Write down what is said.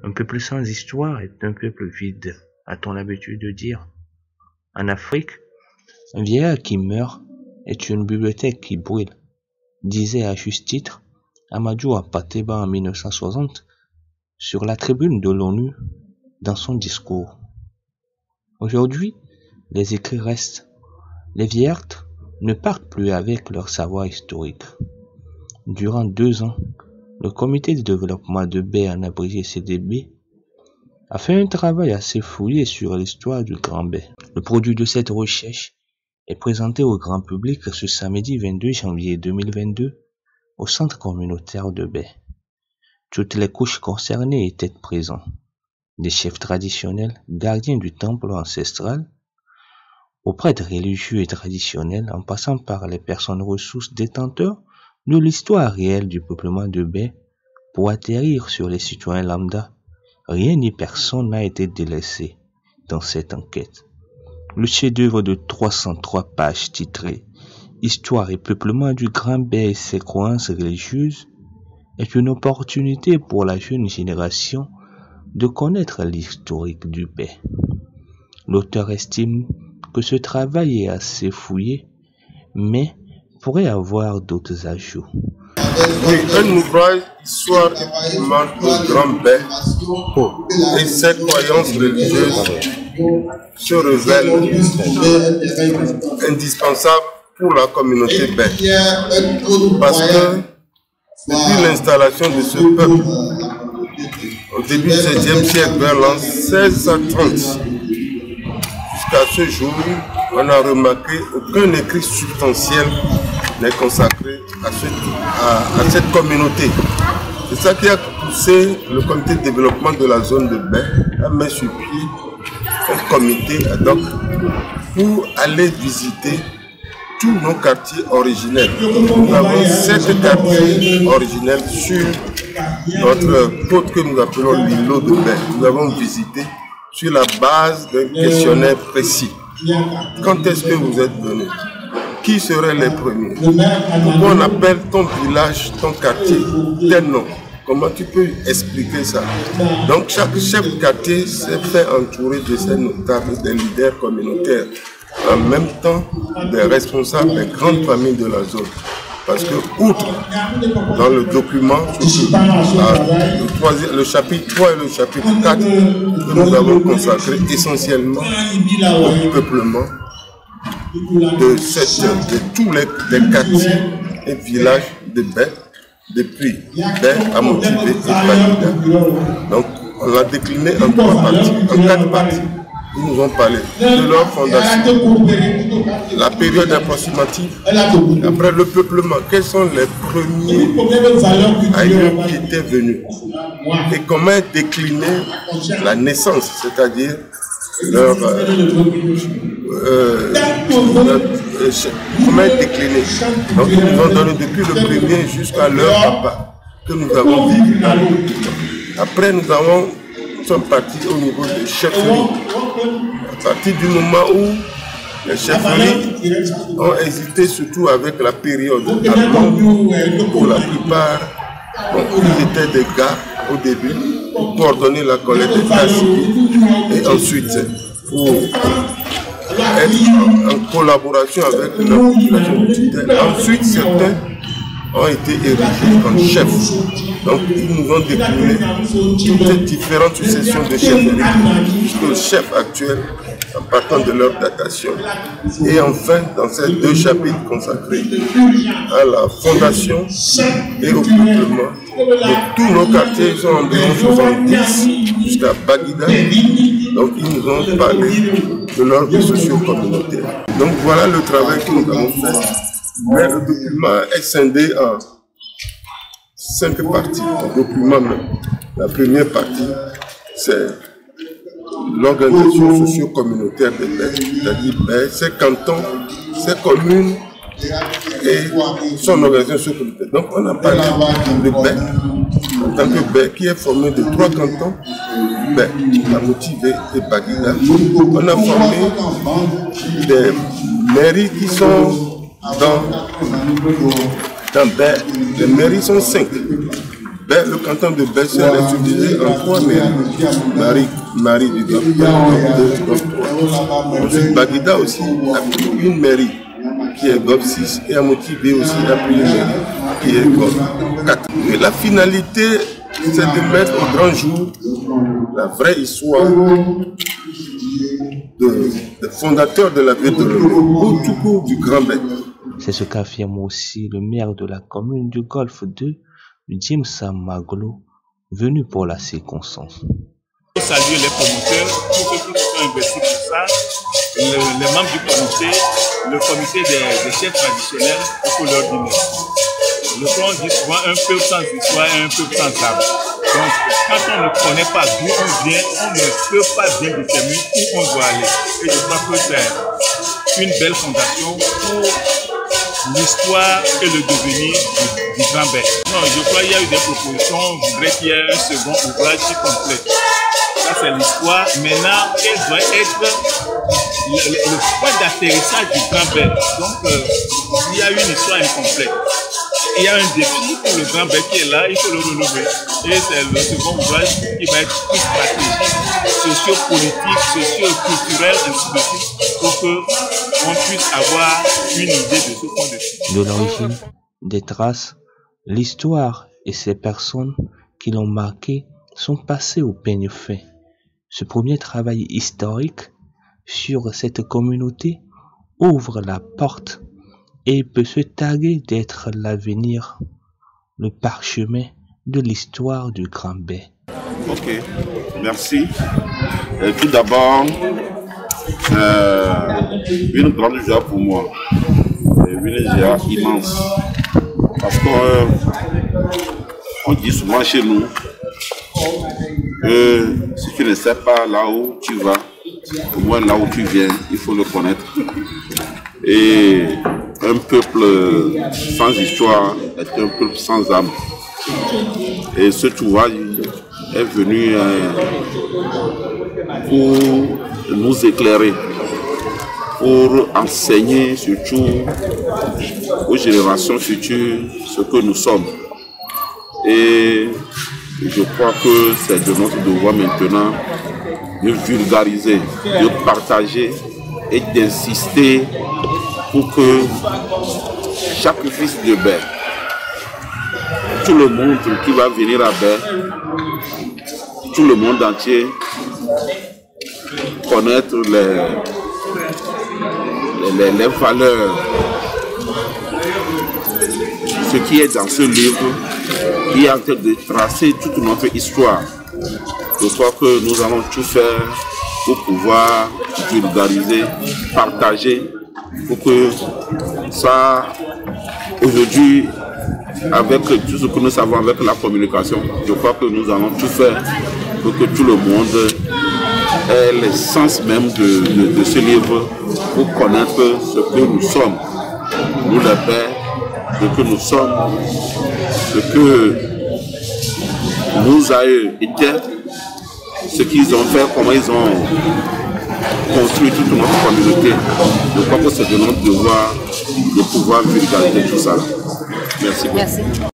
Un peuple sans histoire est un peuple vide, a-t-on l'habitude de dire. En Afrique, un vieillard qui meurt est une bibliothèque qui brûle, disait à juste titre Amadou Apateba en 1960 sur la tribune de l'ONU dans son discours. Aujourd'hui, les écrits restent. Les vieillards ne partent plus avec leur savoir historique. Durant 2 ans, le comité de développement de Bay, en abrégé CDB, a fait un travail assez fouillé sur l'histoire du Grand Bay. Le produit de cette recherche est présenté au grand public ce samedi 22 janvier 2022 au centre communautaire de Bay. Toutes les couches concernées étaient présentes, des chefs traditionnels, gardiens du temple ancestral, aux prêtres religieux et traditionnels, en passant par les personnes ressources détenteurs de l'histoire réelle du peuplement de Bay, pour atterrir sur les citoyens lambda. Rien ni personne n'a été délaissé dans cette enquête. Le chef-d'œuvre de 303 pages titré « Histoire et peuplement du Grand Bay et ses croyances religieuses » est une opportunité pour la jeune génération de connaître l'historique du Bay. L'auteur estime que ce travail est assez fouillé, mais pourrait avoir d'autres ajouts. Oui, un ouvrage Histoire et peuplement du Grand Bay et ses croyances religieuses se révèle indispensable pour la communauté Bay. Parce que depuis l'installation de ce peuple au début du XVIe siècle, vers l'an 1630, jusqu'à ce jour, on a remarqué aucun écrit substantiel n'est consacré à cette communauté. C'est ça qui a poussé le comité de développement de la zone de Bay à mettre sur pied un comité ad hoc pour aller visiter tous nos quartiers originels. Nous avons 7 quartiers originels sur notre côte que nous appelons l'îlot de Bay. Nous avons visité sur la base d'un questionnaire précis. Quand est-ce que vous êtes venus? Qui seraient les premiers? Pourquoi on appelle ton village, ton quartier, tel nom? Comment tu peux expliquer ça? Donc chaque chef de quartier s'est fait entourer de ses notables, des leaders communautaires, en même temps des responsables des grandes familles de la zone. Parce que, outre dans le document, le chapitre 3 et le chapitre 4, que nous avons consacré essentiellement au peuplement de tous les quartiers et villages de Bay, depuis Bay à Motivé et Bagida. Donc, on l'a décliné en 4 parties. Ils nous ont parlé de leur fondation, la période approximative, après le peuplement, quels sont les premiers aïeux qui étaient venus et comment est déclinée la naissance, c'est-à-dire leur comment est déclinée. Donc ils nous ont donné depuis le premier jusqu'à leur papa que nous avons vécu. Après nous sommes partis au niveau des chefferies. À partir du moment où les chefferies ont hésité, surtout avec la période allemande, pour la plupart, ils étaient des gars au début pour coordonner la collecte des tasses et ensuite pour être en collaboration avec la population tutelle. Ensuite, certains ont été érigés en chefs. Donc, ils nous ont décliné toutes les différentes successions de chefferies jusqu'au chef actuel en partant de leur datation. Et enfin, dans ces 2 chapitres consacrés à la fondation et au peuplement de tous nos quartiers, ils sont environ 70 jusqu'à Bagida. Donc, ils nous ont parlé de leur vie socio-communautaire. Donc, voilà le travail que nous avons fait. Mais le document est scindé en 5 parties. Le document même. La première partie, c'est l'organisation socio-communautaire de Bay, c'est-à-dire Bay, ses cantons, ses communes et son organisation socio-communautaire. Donc on a parlé de Bay en tant que Bay qui est formé de 3 cantons, Bay, la Motivé et Bagida. On a formé des mairies qui sont dans Bay. Les mairies sont 5. Baie, le canton de Baie-Saint est subdivisé en 3 mairies. Marie du Gap, donc 3. Ensuite, Baguida aussi a pris une mairie qui est GOP 6 et Amotibé aussi a pris une mairie qui est GOP 4. Et la finalité, c'est de mettre au grand jour la vraie histoire des fondateurs de la ville de Lomé, ou tout court du Grand Baie. C'est ce qu'affirme aussi le maire de la commune du Golfe 2, Jim Samaglo, venu pour la circonstance. Je salue les promoteurs, tous ceux qui sont investis pour ça, les membres du comité, le comité des chefs traditionnels, il faut leur dire merci. Le plan dit souvent un peuple sans histoire et un peuple sans âme. Donc, quand on ne connaît pas d'où on vient, on ne peut pas bien déterminer où on doit aller. Et je crois que c'est une belle fondation pour l'histoire et le devenir du Grand Baie. Non, je crois qu'il y a eu des propositions, je voudrais qu'il y ait un second ouvrage qui complète. Ça, c'est l'histoire. Maintenant, quel doit être le point d'atterrissage du Grand Baie? Donc, il y a une histoire incomplète. Il y a un défi pour le Grand Baie qui est là, il faut le relever. Et c'est le second ouvrage qui va être plus stratégique, socio-politique, socio-culturel, ainsi de suite, pour qu'on puisse avoir une idée de ce point de vue. De l'origine, des traces, l'histoire et ces personnes qui l'ont marqué sont passées au peigne fin. Ce premier travail historique sur cette communauté ouvre la porte et peut se targuer d'être l'avenir, le parchemin de l'histoire du Grand Baie. Ok, merci. Tout d'abord, une grande joie pour moi, une joie immense, parce qu'on dit souvent chez nous que si tu ne sais pas là où tu vas, au moins là où tu viens, il faut le connaître. Et un peuple sans histoire est un peuple sans âme. Et ce ouvrage est venu pour nous éclairer, pour enseigner surtout aux générations futures ce que nous sommes. Et je crois que c'est de notre devoir maintenant de vulgariser, de partager et d'insister pour que chaque fils de Baie, tout le monde qui va venir à Baie, tout le monde entier, connaître les valeurs, ce qui est dans ce livre, qui est en train de tracer toute notre histoire. Je crois que nous allons tout faire pour pouvoir vulgariser, partager, pour que ça, aujourd'hui, avec tout ce que nous savons avec la communication, je crois que nous allons tout faire pour que tout le monde ait l'essence même de ce livre, pour connaître ce que nous sommes, nous les Baie, ce que nous sommes, ce que nous aïeux étaient, ce qu'ils ont fait, comment ils ont construit toute notre communauté. Je crois que c'est de notre devoir de pouvoir vulgariser tout ça. Merci beaucoup. Merci.